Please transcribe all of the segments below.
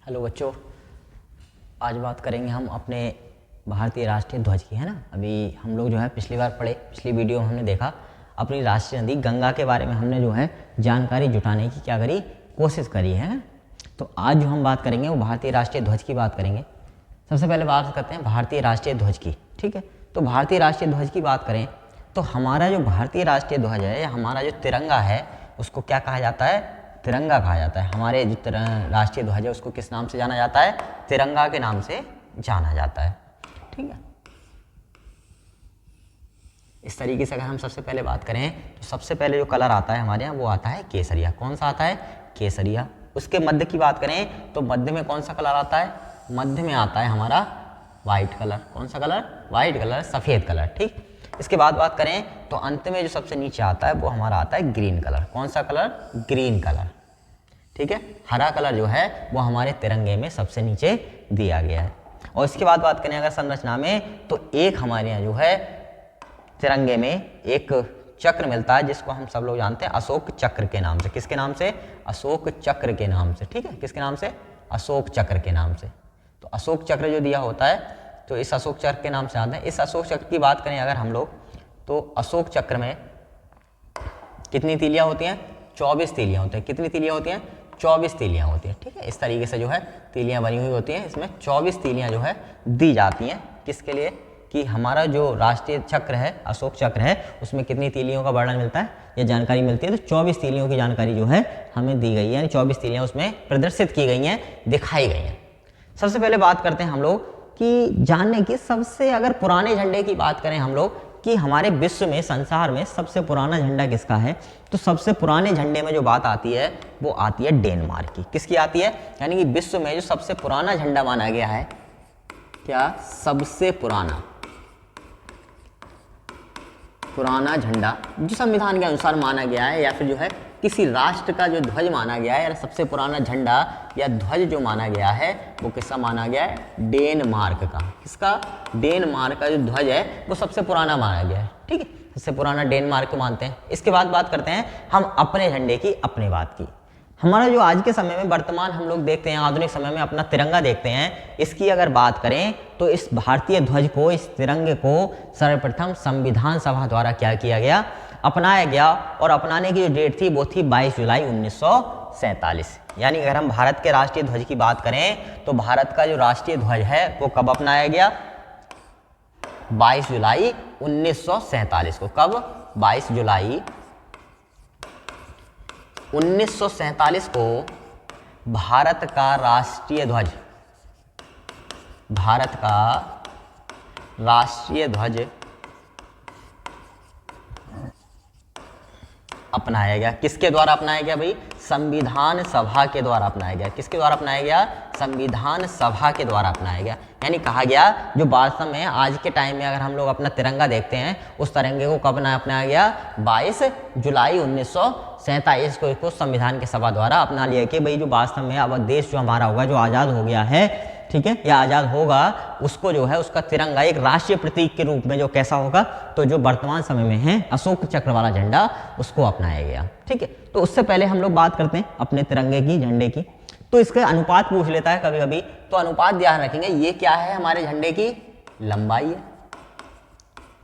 Hello बच्चों, आज बात करेंगे हम अपने भारतीय राष्ट्रीय ध्वज की, है ना। अभी हम लोग जो है पिछली बार पढ़े, पिछली वीडियो में हमने देखा अपनी राष्ट्रीय नदी गंगा के बारे में हमने जो है जानकारी जुटाने की क्या करी, कोशिश करी है। तो आज जो हम बात करेंगे वो भारतीय राष्ट्रीय ध्वज की बात करेंगे। सबसे पहले बात करते हैं भारतीय राष्ट्रीय ध्वज की, ठीक है। तो भारतीय राष्ट्रीय ध्वज की बात करें तो हमारा जो भारतीय राष्ट्रीय ध्वज है या हमारा जो तिरंगा है उसको क्या कहा जाता है, तिरंगा कहा जाता है। हमारे जो राष्ट्रीय ध्वज है उसको किस नाम से जाना जाता है, तिरंगा के नाम से जाना जाता है, ठीक है। इस तरीके से अगर हम सबसे पहले बात करें तो सबसे पहले जो कलर आता है हमारे यहाँ वो आता है केसरिया। कौन सा आता है, केसरिया। उसके मध्य की बात करें तो मध्य में कौन सा कलर आता है, मध्य में आता है हमारा वाइट कलर। कौन सा कलर, वाइट कलर, सफ़ेद कलर, ठीक। इसके बाद बात करें तो अंत में जो सबसे नीचे आता है वो हमारा आता है ग्रीन कलर। कौन सा कलर, ग्रीन कलर, ठीक है। हरा कलर जो है वो हमारे तिरंगे में सबसे नीचे दिया गया है। और इसके बाद बात करें अगर संरचना में तो एक हमारे यहाँ जो है तिरंगे में एक चक्र मिलता है जिसको हम सब लोग जानते हैं अशोक चक्र के नाम से। किसके नाम से, अशोक चक्र के नाम से, ठीक है। किसके नाम से, अशोक चक्र के नाम से। तो अशोक चक्र जो दिया होता है तो इस अशोक चक्र के नाम से आता है। इस अशोक चक्र की बात करें अगर हम लोग तो अशोक चक्र में कितनी तीलियां होती हैं, 24 तीलियां होती हैं। कितनी तीलियां होती हैं, 24 तीलियां होती हैं, ठीक है। इस तरीके से जो है तीलियां बनी हुई होती हैं। इसमें 24 तीलियां जो है दी जाती हैं। किसके लिए, कि हमारा जो राष्ट्रीय चक्र है, अशोक चक्र है, उसमें कितनी तीलियों का वर्णन मिलता है, ये जानकारी मिलती है। तो 24 तीलियों की जानकारी जो है हमें दी गई है, यानी 24 तीलियां उसमें प्रदर्शित की गई हैं, दिखाई गई हैं। सबसे पहले बात करते हैं हम लोग कि जानने की सबसे, अगर पुराने झंडे की बात करें हम लोग कि हमारे विश्व में, संसार में सबसे पुराना झंडा किसका है, तो सबसे पुराने झंडे में जो बात आती है वो आती है डेनमार्क की। किसकी आती है, यानी कि विश्व में जो सबसे पुराना झंडा माना गया है, क्या सबसे पुराना झंडा जो संविधान के अनुसार माना गया है या फिर जो है किसी राष्ट्र का जो ध्वज माना गया है या सबसे पुराना झंडा या ध्वज जो माना गया है वो किसका माना गया है, डेनमार्क का। किसका, डेनमार्क का जो ध्वज है वो सबसे पुराना माना गया है, ठीक है। सबसे पुराना डेनमार्क को मानते हैं। इसके बाद बात करते हैं हम अपने झंडे की, अपने बात की। हमारा जो आज के समय में वर्तमान हम लोग देखते हैं, आधुनिक समय में अपना तिरंगा देखते हैं, इसकी अगर बात करें तो इस भारतीय ध्वज को, इस तिरंगे को सर्वप्रथम संविधान सभा द्वारा क्या किया गया, अपनाया गया। और अपनाने की जो डेट थी वो थी 22 जुलाई 1947। यानी अगर हम भारत के राष्ट्रीय ध्वज की बात करें तो भारत का जो राष्ट्रीय ध्वज है वो कब अपनाया गया, 22 जुलाई 1947 को। कब, 22 जुलाई 1947 को भारत का राष्ट्रीय ध्वज, भारत का राष्ट्रीय ध्वज अपनाया गया। किसके द्वारा अपनाया गया भाई, संविधान सभा के द्वारा अपनाया गया। किसके द्वारा अपनाया गया, संविधान सभा के द्वारा अपनाया गया। यानी कहा गया जो वास्तव में आज के टाइम में अगर हम लोग अपना तिरंगा देखते हैं उस तिरंगे को कब अपनाया गया, 22 जुलाई 1947 को इसको संविधान की सभा द्वारा अपना लिया कि भाई जो वास्तव में अब देश जो हमारा होगा, जो आज़ाद हो गया है, ठीक है, या आज़ाद होगा, उसको जो है उसका तिरंगा एक राष्ट्रीय प्रतीक के रूप में जो कैसा होगा, तो जो वर्तमान समय में है अशोक चक्र वाला झंडा, उसको अपनाया गया, ठीक है। तो उससे पहले हम लोग बात करते हैं अपने तिरंगे की, झंडे की। तो इसके अनुपात पूछ लेता है कभी कभी, तो अनुपात ध्यान रखेंगे। ये क्या है, हमारे झंडे की लंबाई है,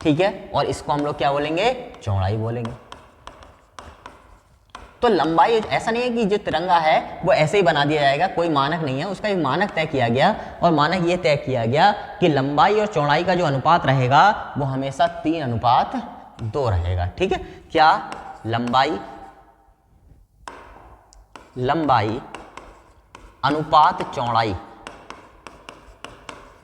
ठीक है, और इसको हम लोग क्या बोलेंगे, चौड़ाई बोलेंगे। तो लंबाई ऐसा नहीं है कि जो तिरंगा है वो ऐसे ही बना दिया जाएगा, कोई मानक नहीं है, उसका एक मानक तय किया गया। और मानक ये तय किया गया कि लंबाई और चौड़ाई का जो अनुपात रहेगा वो हमेशा 3:2 रहेगा, ठीक है। क्या, लंबाई अनुपात चौड़ाई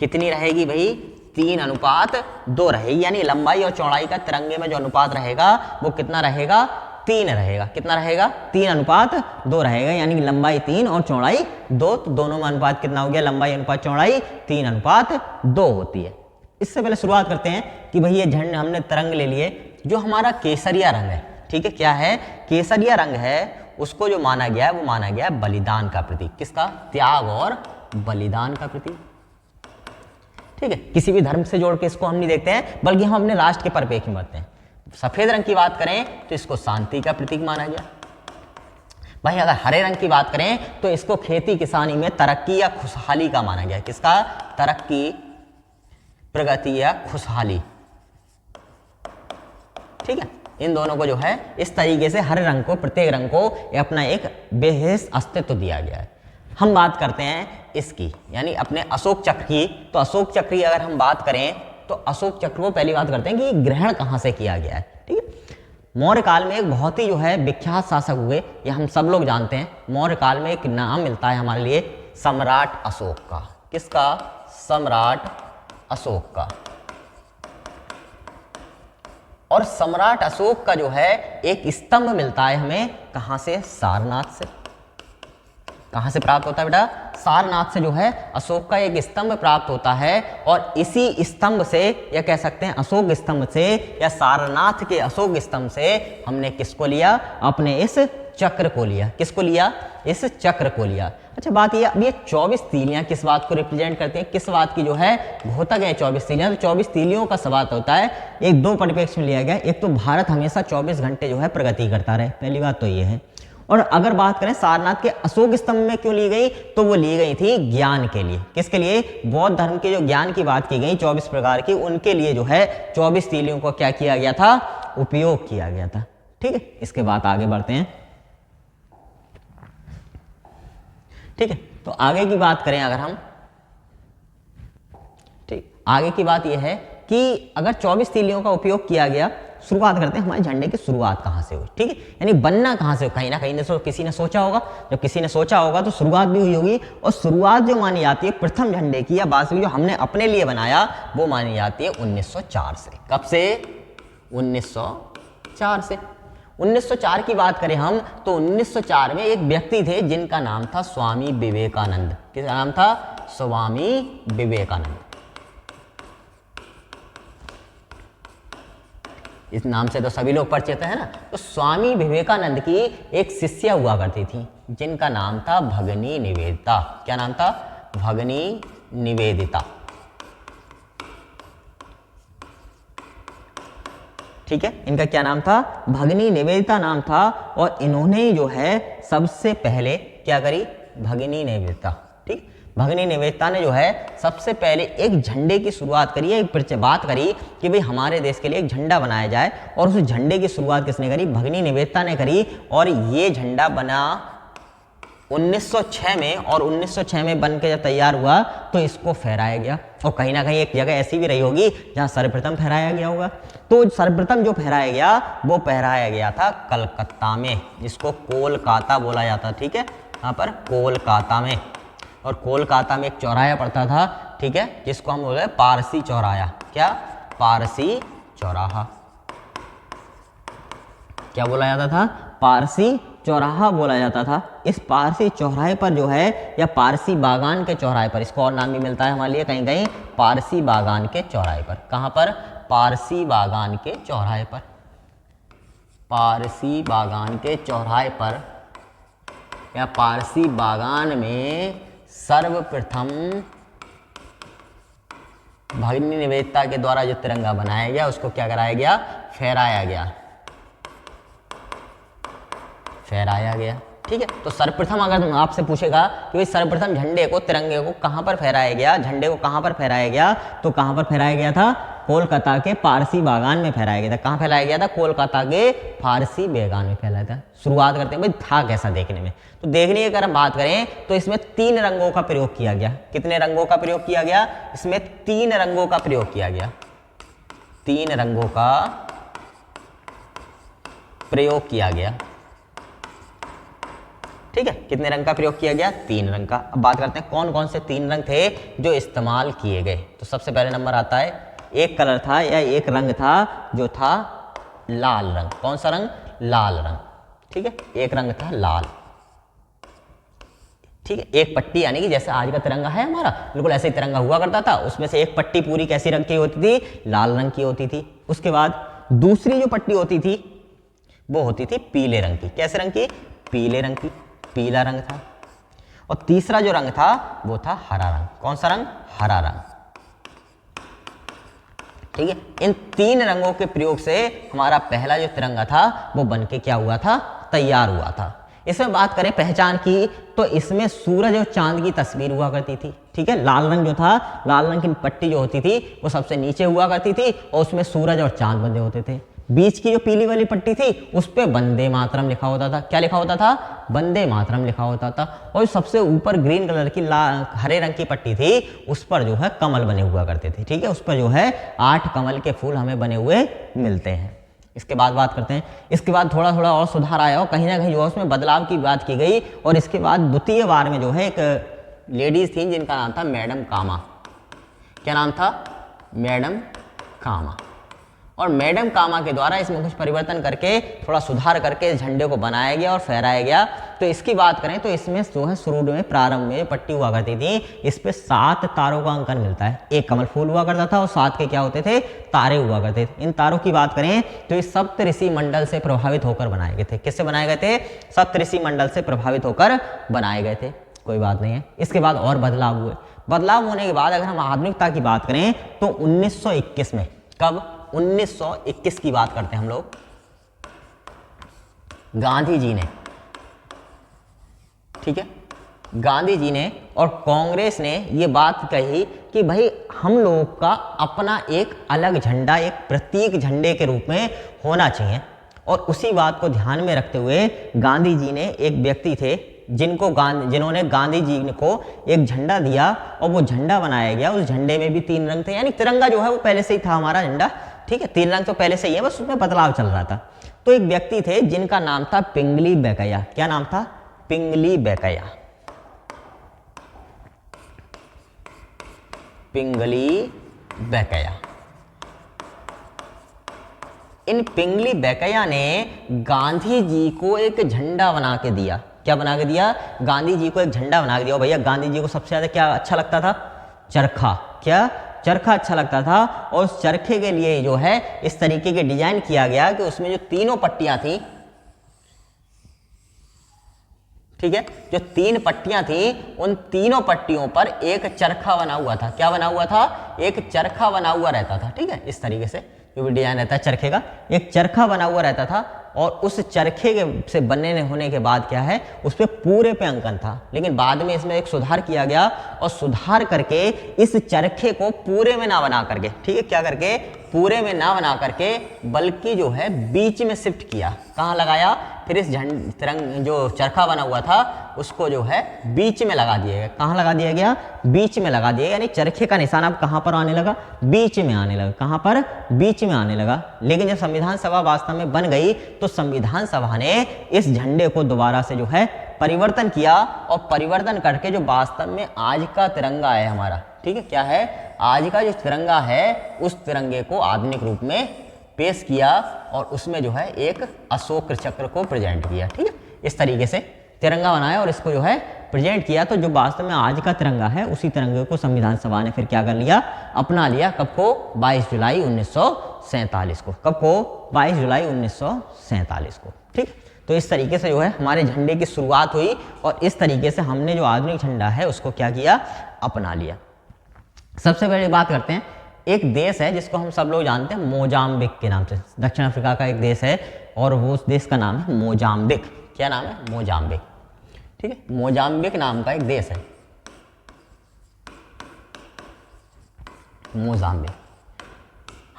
कितनी रहेगी भाई, 3:2 रहेगी। यानी लंबाई और चौड़ाई का तिरंगे में जो अनुपात रहेगा वो कितना रहेगा, 3 रहेगा। कितना रहेगा, 3:2 रहेगा। यानी कि लंबाई 3 और चौड़ाई 2, तो दोनों में अनुपात कितना हो गया, लंबाई अनुपात चौड़ाई 3:2 होती है। इससे पहले शुरुआत करते हैं कि भाई ये झंडे हमने तिरंगे ले लिए, जो हमारा केसरिया रंग है, ठीक है, क्या है, केसरिया रंग है, उसको जो माना गया है वो माना गया है बलिदान का प्रतीक। किसका, त्याग और बलिदान का प्रतीक, ठीक है। किसी भी धर्म से जोड़ के इसको हम नहीं देखते हैं, बल्कि हम अपने राष्ट्र के परिप्रेक्ष्य में बढ़ते हैं। सफेद रंग की बात करें तो इसको शांति का प्रतीक माना गया। भाई अगर हरे रंग की बात करें तो इसको खेती किसानी में तरक्की या खुशहाली का माना गया। किसका? तरक्की, प्रगति या खुशहाली। ठीक है, इन दोनों को जो है इस तरीके से हर रंग को, प्रत्येक रंग को अपना एक बेहस अस्तित्व दिया गया है। हम बात करते हैं इसकी, यानी अपने अशोक चक्र की। तो अशोक चक्र की अगर हम बात करें तो अशोक चक्र को पहली बात करते हैं कि ग्रहण कहाँ से किया गया है। ठीक है, मौर्य काल में एक बहुत ही जो है विख्यात शासक हुए, ये हम सब लोग जानते हैं। मौर्य काल में एक नाम मिलता है हमारे लिए, सम्राट अशोक का। किसका? सम्राट अशोक का। और सम्राट अशोक का जो है एक स्तंभ मिलता है हमें, कहां से? सारनाथ से। कहां से प्राप्त होता है बेटा? सारनाथ से जो है अशोक का एक स्तंभ प्राप्त होता है। और इसी स्तंभ से, या कह सकते हैं अशोक स्तंभ से, या सारनाथ के अशोक स्तंभ से हमने किसको लिया? अपने इस चक्र को लिया। किसको लिया? इस चक्र को लिया। अच्छा, बात ये, अब ये 24 तीलियां किस बात को रिप्रेजेंट करती हैं? किस बात की जो है घोतक है 24 तीलियां? तो 24 तीलियों का सवाल होता है, एक दो परिप्रेक्ष्य में लिया गया। एक तो भारत हमेशा 24 घंटे जो है प्रगति करता रहे, पहली बात तो ये है। और अगर बात करें सारनाथ के अशोक स्तंभ में क्यों ली गई, तो वो ली गई थी ज्ञान के लिए। किसके लिए? बौद्ध धर्म के जो ज्ञान की बात की गई 24 प्रकार की, उनके लिए जो है 24 तीलियों को क्या किया गया था? उपयोग किया गया था। ठीक है, इसके बाद आगे बढ़ते हैं। ठीक है, तो आगे की बात करें अगर हम, ठीक, आगे की बात यह है कि अगर 24 तीलियों का उपयोग किया गया, शुरुआत करते हैं हमारे झंडे की शुरुआत कहाँ से हुई। ठीक है, यानी बनना कहाँ से? कहीं ना कहीं किसी ने सोचा होगा। जब किसी ने सोचा होगा तो शुरुआत भी हुई होगी। और शुरुआत जो मानी जाती है प्रथम झंडे की या वास्तविक जो हमने अपने लिए बनाया, वो मानी जाती है 1904 से। कब से? 1904 से। 1904 की बात करें हम तो 1904 में एक व्यक्ति थे जिनका नाम था स्वामी विवेकानंद। किसका नाम था? स्वामी विवेकानंद। इस नाम से तो सभी लोग परिचित है ना। तो स्वामी विवेकानंद की एक शिष्या हुआ करती थी जिनका नाम था भगिनी निवेदिता। क्या नाम था? भगिनी निवेदिता। ठीक है, इनका क्या नाम था? भगिनी निवेदिता नाम था। और इन्होंने जो है सबसे पहले क्या करी? भगिनी निवेदिता, ठीक, भगिनी निवेदिता ने जो है सबसे पहले एक झंडे की शुरुआत करी है, एक बात करी कि भाई हमारे देश के लिए एक झंडा बनाया जाए। और उस झंडे की शुरुआत किसने करी? भगिनी निवेदिता ने करी। और ये झंडा बना 1906 में। और 1906 में बन के जब तैयार हुआ तो इसको फहराया गया। और कहीं ना कहीं एक जगह ऐसी भी रही होगी जहां सर्वप्रथम फहराया गया होगा। तो सर्वप्रथम जो फहराया गया वो फहराया गया था कलकत्ता में, जिसको कोलकाता बोला जाता। ठीक है, यहाँ पर कोलकाता में। और कोलकाता में एक चौराहा पड़ता था, ठीक है, जिसको हम बोलते हैं पारसी चौराहा। क्या? पारसी चौराहा। क्या बोला जाता था? पारसी चौराहा बोला जाता था। इस पारसी चौराहे पर जो है, या पारसी बागान के चौराहे पर, इसको और नाम भी मिलता है हमारे लिए कहीं कहीं, पारसी बागान के चौराहे पर। कहां पर? पारसी बागान के चौराहे पर। पारसी बागान के चौराहे पर या पारसी बागान में सर्वप्रथम भगिनी निवेदिता के द्वारा जो तिरंगा बनाया गया उसको क्या कराया गया? फहराया गया। फहराया गया। ठीक है, तो सर्वप्रथम अगर आपसे पूछेगा कि भाई सर्वप्रथम झंडे को, तिरंगे को कहां पर फहराया गया, झंडे को कहां पर फहराया गया, तो कहां पर फहराया गया था? कोलकाता के पारसी बागान में फहराया गया था। कहां फैलाया गया था? कोलकाता के पारसी बागान में फैलाया था। शुरुआत करते हैं भाई था कैसा देखने में। तो देखने की अगर हम बात करें तो इसमें 3 रंगों का प्रयोग किया गया। कितने रंगों का प्रयोग किया गया? इसमें 3 रंगों का प्रयोग किया गया। 3 रंगों का प्रयोग किया गया। ठीक है, कितने रंग का प्रयोग किया गया? 3 रंग का। अब बात करते हैं कौन कौन से 3 रंग थे जो इस्तेमाल किए गए। तो सबसे पहले नंबर आता है, एक कलर था या एक रंग था जो था लाल रंग। कौन सा रंग? लाल रंग। ठीक है, एक रंग था लाल। ठीक है, एक पट्टी, यानी कि जैसे आज का तिरंगा है हमारा, बिल्कुल ऐसे ही तिरंगा हुआ करता था। उसमें से एक पट्टी पूरी कैसी रंग की होती थी? लाल रंग की होती थी। उसके बाद दूसरी जो पट्टी होती थी वो होती थी पीले रंग की। कैसे रंग की? पीले रंग की, पीला रंग था। और तीसरा जो रंग था वो था हरा रंग। कौन सा रंग? हरा रंग। ठीक है, इन 3 रंगों के प्रयोग से हमारा पहला जो तिरंगा था वो बनके क्या हुआ था? तैयार हुआ था। इसमें बात करें पहचान की, तो इसमें सूरज और चांद की तस्वीर हुआ करती थी। ठीक है, लाल रंग जो था, लाल रंग की पट्टी जो होती थी वो सबसे नीचे हुआ करती थी और उसमें सूरज और चांद बंधे होते थे। बीच की जो पीली वाली पट्टी थी उस पे वंदे मातरम लिखा होता था। क्या लिखा होता था? वंदे मातरम लिखा होता था। और सबसे ऊपर ग्रीन कलर की हरे रंग की पट्टी थी, उस पर जो है कमल बने हुआ करते थे। ठीक है, उस पर जो है 8 कमल के फूल हमें बने हुए मिलते हैं। इसके बाद बात करते हैं, इसके बाद थोड़ा थोड़ा और सुधार आया और कहीं ना कहीं जो है उसमें बदलाव की बात की गई। और इसके बाद द्वितीय बार में जो है एक लेडीज थी जिनका नाम था मैडम कामा। क्या नाम था? मैडम कामा। और मैडम कामा के द्वारा इसमें कुछ परिवर्तन करके थोड़ा सुधार करके इस झंडे को बनाया गया और फहराया गया। तो इसकी बात करें तो इसमें जो है शुरू में प्रारंभ में पट्टी हुआ करती थी, इस पे 7 तारों का अंकन मिलता है। एक कमल फूल हुआ करता था और 7 के क्या होते थे? तारे हुआ करते थे। इन तारों की बात करें तो ये सप्तऋषि मंडल से प्रभावित होकर बनाए गए थे। किससे बनाए गए थे? सप्तऋषि मंडल से प्रभावित होकर बनाए गए थे। कोई बात नहीं है। इसके बाद और बदलाव हुए। बदलाव होने के बाद अगर हम आधुनिकता की बात करें तो 1921 में, कब? 1921 की बात करते हैं हम लोग। गांधी जी ने, ठीक है, गांधी जी ने और कांग्रेस ने ये बात कही कि भाई हम लोग का अपना एक अलग झंडा, एक प्रतीक झंडे के रूप में होना चाहिए। और उसी बात को ध्यान में रखते हुए गांधी जी ने, एक व्यक्ति थे जिन्होंने गांधी जी को एक झंडा दिया और वो झंडा बनाया गया। उस झंडे में भी 3 रंग थे, यानी तिरंगा जो है वो पहले से ही था हमारा झंडा। ठीक है, 3 रंग तो पहले से ही है, बस उसमें बदलाव चल रहा था। तो एक व्यक्ति थे जिनका नाम था पिंगली वेंकैया। क्या नाम था? पिंगली वेंकैया। पिंगली वेंकैया। इन पिंगली वेंकैया ने गांधी जी को एक झंडा बना के दिया। क्या बना के दिया? गांधी जी को एक झंडा बना के दिया। भैया गांधी जी को सबसे ज्यादा क्या अच्छा लगता था? चरखा। क्या? चरखा अच्छा लगता था। और उस चरखे के लिए जो है इस तरीके के डिजाइन किया गया कि उसमें जो तीनों पट्टियां थी, ठीक है, जो 3 पट्टियां थी उन तीनों पट्टियों पर एक चरखा बना हुआ था। क्या बना हुआ था? एक चरखा बना हुआ रहता था। ठीक है, इस तरीके से जो भी डिजाइन रहता है चरखे का, एक चरखा बना हुआ रहता था। और उस चरखे के से बनने होने के बाद क्या है, उस पर पूरे पे अंकन था। लेकिन बाद में इसमें एक सुधार किया गया और सुधार करके इस चरखे को पूरे में ना बना करके, ठीक है, क्या करके? पूरे में ना बना करके बल्कि जो है बीच में शिफ्ट किया। कहाँ लगाया? फिर इस तिरंग जो चरखा बना हुआ था उसको जो है बीच में लगा दिया गया। कहाँ लगा दिया गया? बीच में लगा दिया, यानी चरखे का निशान अब कहाँ पर आने लगा? बीच में आने लगा। कहाँ पर? बीच में आने लगा। लेकिन जब संविधान सभा वास्तव में बन गई तो संविधान सभा ने इस झंडे को दोबारा से जो है परिवर्तन किया और परिवर्तन करके जो वास्तव में आज का तिरंगा है हमारा, ठीक है, क्या है? आज का जो तिरंगा है उस तिरंगे को आधुनिक रूप में पेश किया और उसमें जो है एक अशोक चक्र को प्रेजेंट किया। ठीक है, इस तरीके से तिरंगा बनाया और इसको जो है प्रेजेंट किया। तो जो वास्तव में आज का तिरंगा है उसी तिरंगे को संविधान सभा ने फिर क्या कर लिया? अपना लिया। कब को? 22 जुलाई 1947 को। कब को? 22 जुलाई 1947 को। ठीक, तो इस तरीके से जो है हमारे झंडे की शुरुआत हुई और इस तरीके से हमने जो आधुनिक झंडा है उसको क्या किया? अपना लिया। सबसे पहले बात करते हैं, एक देश है जिसको हम सब लोग जानते हैं मोजाम्बिक के नाम से। दक्षिण अफ्रीका का एक देश है और वो उस देश का नाम है मोजाम्बिक। क्या नाम है? मोजाम्बिक। ठीक है, मोजाम्बिक नाम का एक देश है, मोजाम्बिक।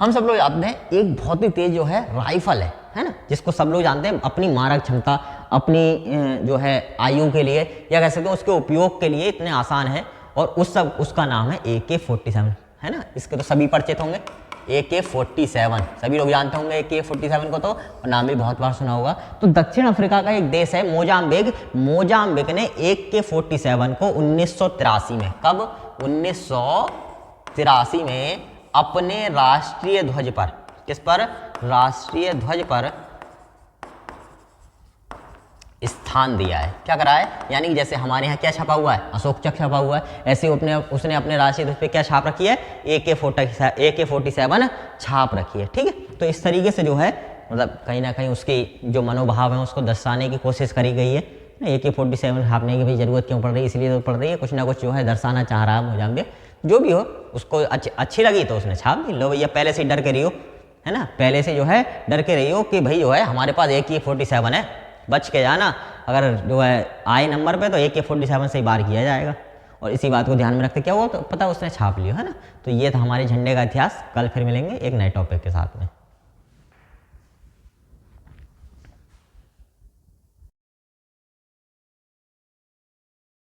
हम सब लोग जानते हैं एक बहुत ही तेज जो है राइफल है ना, जिसको सब लोग जानते हैं अपनी मारक क्षमता, अपनी जो है आयु के लिए या कह सकते हैं उसके उपयोग के लिए इतने आसान है। और उसका नाम है AK-47, है ना। इसके तो सभी परिचित होंगे, AK-47 सभी लोग जानते होंगे AK-47 को, तो नाम भी बहुत बार सुना होगा। तो दक्षिण अफ्रीका का एक देश है मोजाम्बिक। मोजाम्बिक ने AK-47 को 1983 में, कब? 1983 में अपने राष्ट्रीय ध्वज पर, किस पर? राष्ट्रीय ध्वज पर स्थान दिया है। क्या करा है? यानी जैसे हमारे यहाँ क्या छपा हुआ है? अशोक चक्र छपा हुआ है, ऐसे उसने अपने राष्ट्रीय ध्वज पे क्या छाप रखी है? AK-47 छाप रखी है। ठीक है, तो इस तरीके से जो है मतलब कहीं ना कहीं उसकी जो मनोभाव है उसको दर्शाने की कोशिश करी गई है। AK-47 छापने की भी जरूरत क्यों पड़ रही है? इसलिए तो पड़ रही है, कुछ ना कुछ जो है दर्शाना चाह रहा है मोजाम्बिक। जो भी हो, उसको अच्छी लगी तो उसने छाप दी। लो भैया, पहले से डर के रही हो, है ना, पहले से जो है डर के रही हो कि भाई जो है हमारे पास AK-47 है, बच के जाना, अगर जो है आए नंबर पे तो AK-47 से ही बार किया जाएगा। और इसी बात को ध्यान में रखते क्या हुआ तो पता उसने छाप लिया है ना। तो ये था हमारे झंडे का इतिहास। कल फिर मिलेंगे एक नए टॉपिक के साथ में।